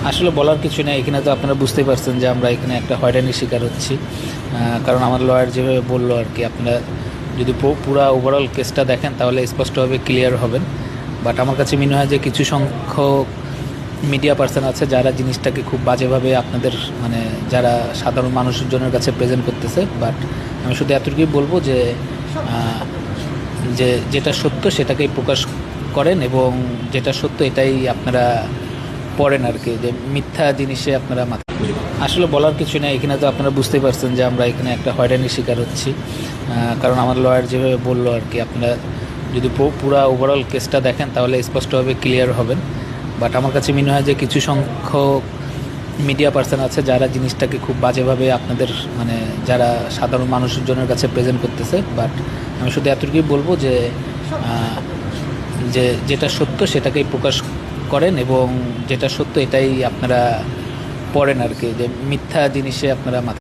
আসলে বলার কিছু নেই, এখানে তো আপনারা বুঝতেই পারছেন যে আমরা এখানে একটা হয়রানির শিকার হচ্ছি। কারণ আমার লয়ার যেভাবে বললো আর কি, আপনারা যদি পুরা ওভারঅল কেসটা দেখেন তাহলে স্পষ্টভাবে ক্লিয়ার হবেন। বাট আমার কাছে মনে হয় যে কিছু সংখ্যক মিডিয়া পার্সন আছে যারা জিনিসটাকে খুব বাজেভাবে আপনাদের মানে যারা সাধারণ মানুষের জনের কাছে প্রেজেন্ট করতেছে। বাট আমি শুধু এতটুকুই বলবো যে আহ, যেটা সত্য সেটাকেই প্রকাশ করেন, এবং যেটা সত্য এটাই আপনারা পড়েন আর কি, যে মিথ্যা জিনিসে আপনারা মাথা। আসলে বলার কিছু নেই, এখানে তো আপনারা বুঝতেই পারছেন যে আমরা এখানে একটা হয়রানির শিকার হচ্ছি। কারণ আমার লয়ার যেভাবে বললো আর কি, আপনারা যদি পুরা ওভারঅল কেসটা দেখেন তাহলে স্পষ্টভাবে ক্লিয়ার হবেন। বাট আমার কাছে মনে হয় যে কিছু সংখ্যক মিডিয়া পার্সন আছে যারা জিনিসটাকে খুব বাজেভাবে আপনাদের মানে যারা সাধারণ মানুষের জনের কাছে প্রেজেন্ট করতেছে। বাট আমি শুধু এতটুকুই বলবো যে আহ, যেটা সত্য সেটাকেই প্রকাশ করেন, এবং যেটা সত্য এটাই আপনারা পড়েন আর কি, যে মিথ্যা জিনিসে আপনারা মাথা